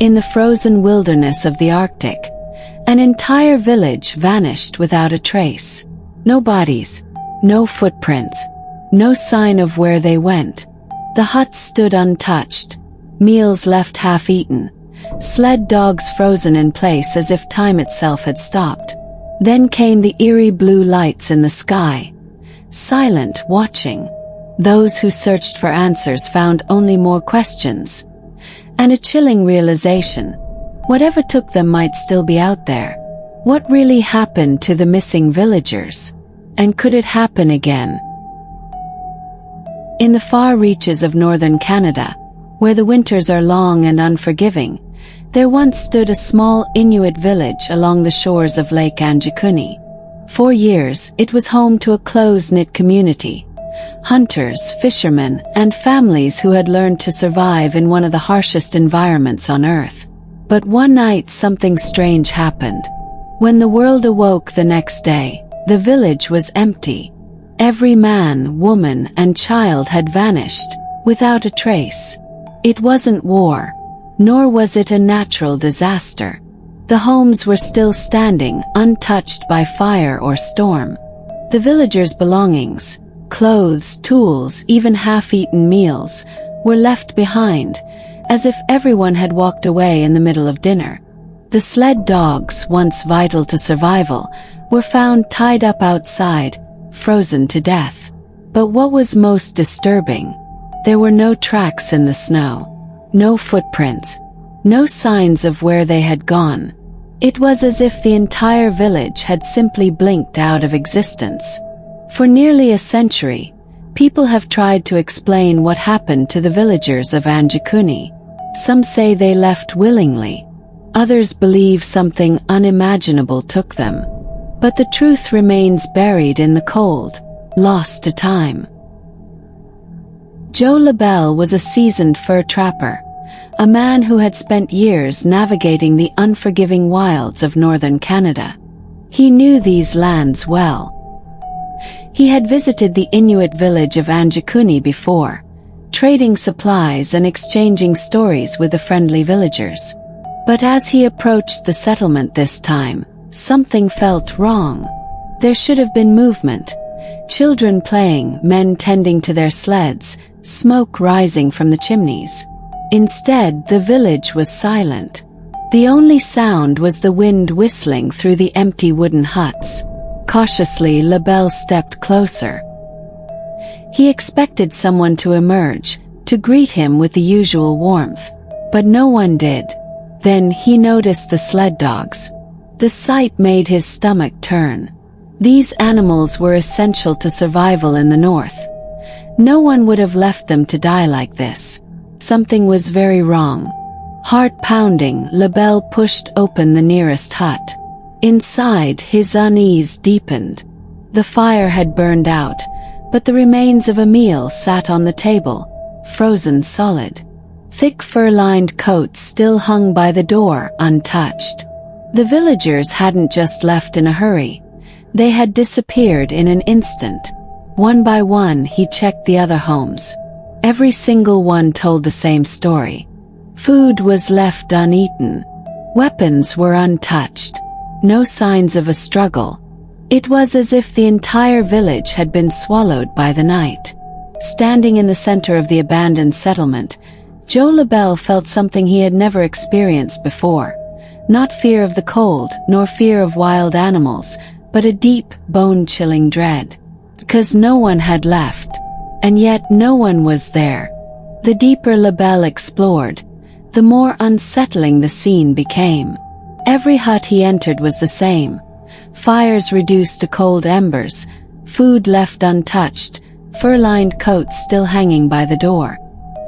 in the frozen wilderness of the Arctic, an entire village vanished without a trace. No bodies, no footprints, no sign of where they went. The huts stood untouched, meals left half-eaten, sled dogs frozen in place as if time itself had stopped. Then came the eerie blue lights in the sky, silent, watching. Those who searched for answers found only more questions, and a chilling realization: whatever took them might still be out there. What really happened to the missing villagers? And could it happen again? In the far reaches of northern Canada, where the winters are long and unforgiving, there once stood a small Inuit village along the shores of Lake Anjikuni. For years, it was home to a close-knit community: hunters, fishermen, and families who had learned to survive in one of the harshest environments on Earth. But one night something strange happened. When the world awoke the next day, the village was empty. Every man, woman, and child had vanished, without a trace. It wasn't war, nor was it a natural disaster. The homes were still standing, untouched by fire or storm. The villagers' belongings, clothes, tools, even half-eaten meals, were left behind, as if everyone had walked away in the middle of dinner. The sled dogs, once vital to survival, were found tied up outside, frozen to death. But what was most disturbing? There were no tracks in the snow, no footprints, no signs of where they had gone. It was as if the entire village had simply blinked out of existence. For nearly a century, people have tried to explain what happened to the villagers of Anjikuni. Some say they left willingly. Others believe something unimaginable took them. But the truth remains buried in the cold, lost to time. Joe LaBelle was a seasoned fur trapper, a man who had spent years navigating the unforgiving wilds of northern Canada. He knew these lands well. He had visited the Inuit village of Anjikuni before, trading supplies and exchanging stories with the friendly villagers. But as he approached the settlement this time, something felt wrong. There should have been movement. Children playing, men tending to their sleds, smoke rising from the chimneys. Instead, the village was silent. The only sound was the wind whistling through the empty wooden huts. Cautiously, LaBelle stepped closer. He expected someone to emerge, to greet him with the usual warmth. But no one did. Then he noticed the sled dogs. The sight made his stomach turn. These animals were essential to survival in the north. No one would have left them to die like this. Something was very wrong. Heart pounding, LaBelle pushed open the nearest hut. Inside, his unease deepened. The fire had burned out, but the remains of a meal sat on the table, frozen solid. Thick fur-lined coats still hung by the door, untouched. The villagers hadn't just left in a hurry. They had disappeared in an instant. One by one, he checked the other homes. Every single one told the same story. Food was left uneaten. Weapons were untouched. No signs of a struggle. It was as if the entire village had been swallowed by the night. Standing in the center of the abandoned settlement, Joe LaBelle felt something he had never experienced before. Not fear of the cold, nor fear of wild animals, but a deep, bone-chilling dread. Because no one had left. And yet no one was there. The deeper LaBelle explored, the more unsettling the scene became. Every hut he entered was the same. Fires reduced to cold embers, food left untouched, fur-lined coats still hanging by the door.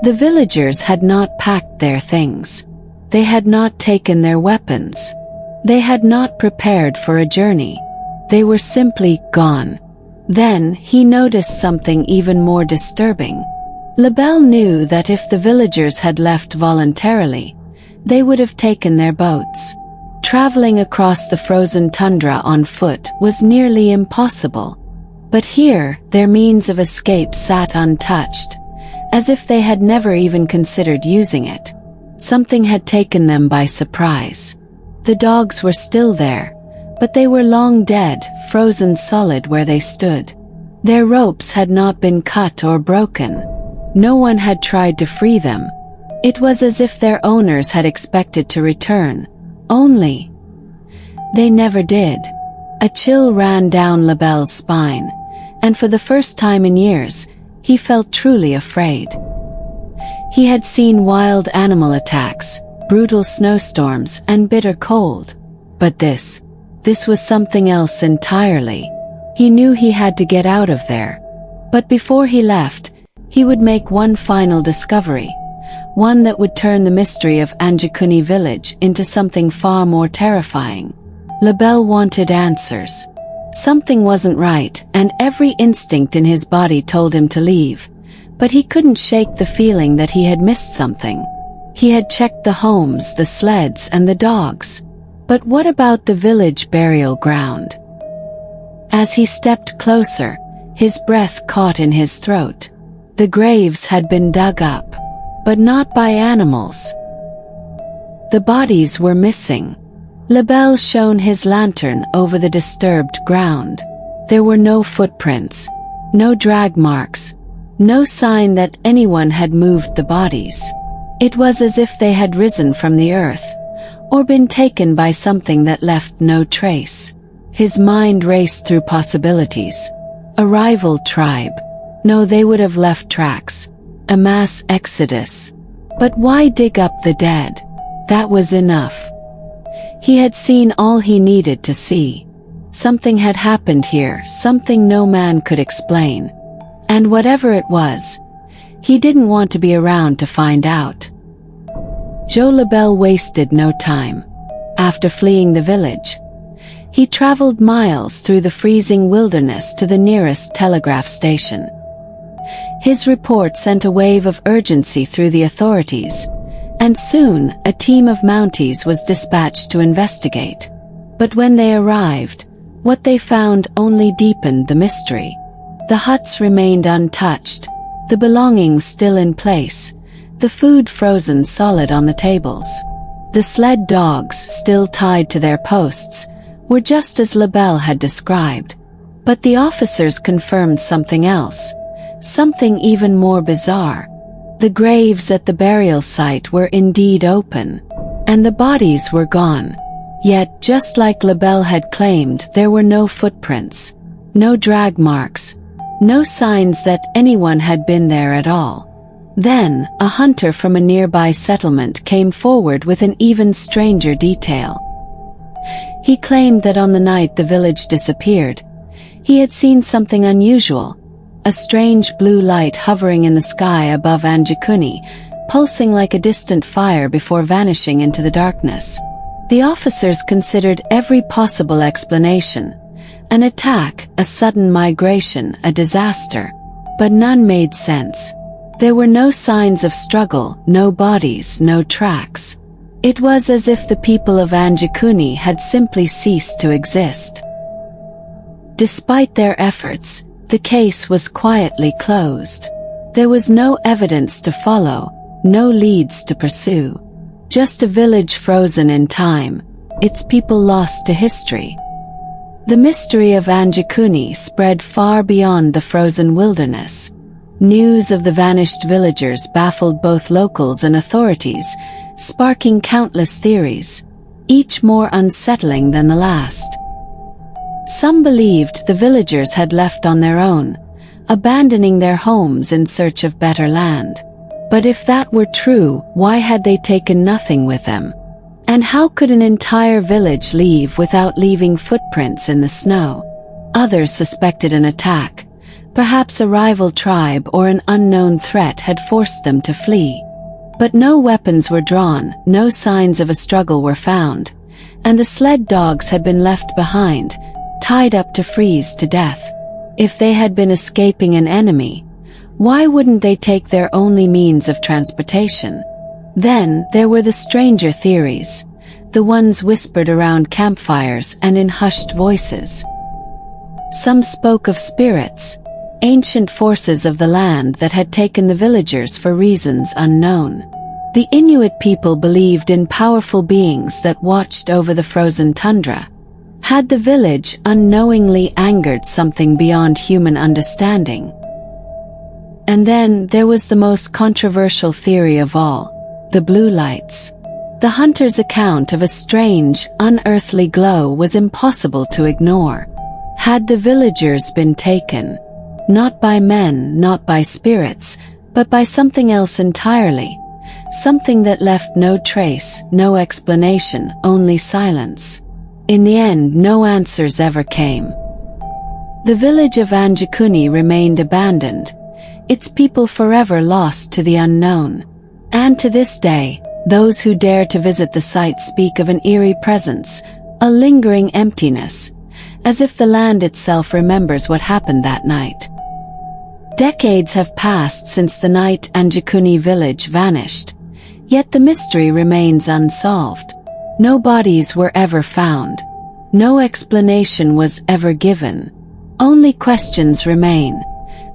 The villagers had not packed their things. They had not taken their weapons. They had not prepared for a journey. They were simply gone. Then, he noticed something even more disturbing. LaBelle knew that if the villagers had left voluntarily, they would have taken their boats. Traveling across the frozen tundra on foot was nearly impossible. But here, their means of escape sat untouched, as if they had never even considered using it. Something had taken them by surprise. The dogs were still there, but they were long dead, frozen solid where they stood. Their ropes had not been cut or broken. No one had tried to free them. It was as if their owners had expected to return. Only they never did. A chill ran down Labelle's spine, and for the first time in years, he felt truly afraid. He had seen wild animal attacks, brutal snowstorms, and bitter cold. But this was something else entirely. He knew he had to get out of there. But before he left, he would make one final discovery, one that would turn the mystery of Anjikuni village into something far more terrifying. Labelle wanted answers. Something wasn't right, and every instinct in his body told him to leave. But he couldn't shake the feeling that he had missed something. He had checked the homes, the sleds, and the dogs. But what about the village burial ground? As he stepped closer, his breath caught in his throat. The graves had been dug up, but not by animals. The bodies were missing. Labelle shone his lantern over the disturbed ground. There were no footprints, no drag marks, no sign that anyone had moved the bodies. It was as if they had risen from the earth, or been taken by something that left no trace. His mind raced through possibilities. A rival tribe. No, they would have left tracks. A mass exodus. But why dig up the dead? That was enough. He had seen all he needed to see. Something had happened here, something no man could explain. And whatever it was, he didn't want to be around to find out. Joe Labelle wasted no time. After fleeing the village, he traveled miles through the freezing wilderness to the nearest telegraph station. His report sent a wave of urgency through the authorities, and soon a team of Mounties was dispatched to investigate. But when they arrived, what they found only deepened the mystery. The huts remained untouched, the belongings still in place, the food frozen solid on the tables. The sled dogs, still tied to their posts, were just as Labelle had described. But the officers confirmed something else, something even more bizarre. The graves at the burial site were indeed open, and the bodies were gone. Yet, just like Labelle had claimed, there were no footprints, no drag marks, no signs that anyone had been there at all. Then, a hunter from a nearby settlement came forward with an even stranger detail. He claimed that on the night the village disappeared, he had seen something unusual. A strange blue light hovering in the sky above Anjikuni, pulsing like a distant fire before vanishing into the darkness. The officers considered every possible explanation: an attack, a sudden migration, a disaster. But none made sense. There were no signs of struggle, no bodies, no tracks. It was as if the people of Anjikuni had simply ceased to exist. Despite their efforts, the case was quietly closed. There was no evidence to follow, no leads to pursue. Just a village frozen in time, its people lost to history. The mystery of Anjikuni spread far beyond the frozen wilderness. News of the vanished villagers baffled both locals and authorities, sparking countless theories, each more unsettling than the last. Some believed the villagers had left on their own, abandoning their homes in search of better land. But if that were true, why had they taken nothing with them? And how could an entire village leave without leaving footprints in the snow? Others suspected an attack. Perhaps a rival tribe or an unknown threat had forced them to flee. But no weapons were drawn, no signs of a struggle were found, and the sled dogs had been left behind, tied up to freeze to death. If they had been escaping an enemy, why wouldn't they take their only means of transportation? Then there were the stranger theories, the ones whispered around campfires and in hushed voices. Some spoke of spirits, ancient forces of the land that had taken the villagers for reasons unknown. The Inuit people believed in powerful beings that watched over the frozen tundra. Had the village unknowingly angered something beyond human understanding? And then there was the most controversial theory of all, the blue lights. The hunter's account of a strange, unearthly glow was impossible to ignore. Had the villagers been taken? Not by men, not by spirits, but by something else entirely. Something that left no trace, no explanation, only silence. In the end, no answers ever came. The village of Anjikuni remained abandoned, its people forever lost to the unknown. And to this day, those who dare to visit the site speak of an eerie presence, a lingering emptiness, as if the land itself remembers what happened that night. Decades have passed since the night Anjikuni village vanished, yet the mystery remains unsolved. No bodies were ever found. No explanation was ever given. Only questions remain.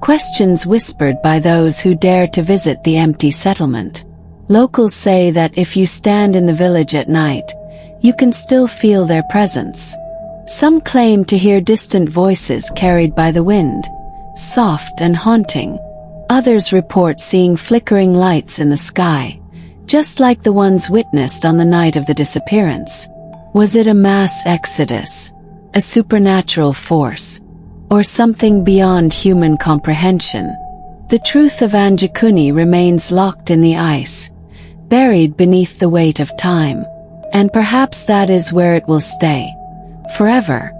Questions whispered by those who dare to visit the empty settlement. Locals say that if you stand in the village at night, you can still feel their presence. Some claim to hear distant voices carried by the wind, soft and haunting. Others report seeing flickering lights in the sky, just like the ones witnessed on the night of the disappearance. Was it a mass exodus, a supernatural force, or something beyond human comprehension? The truth of Anjikuni remains locked in the ice, buried beneath the weight of time. And perhaps that is where it will stay, forever.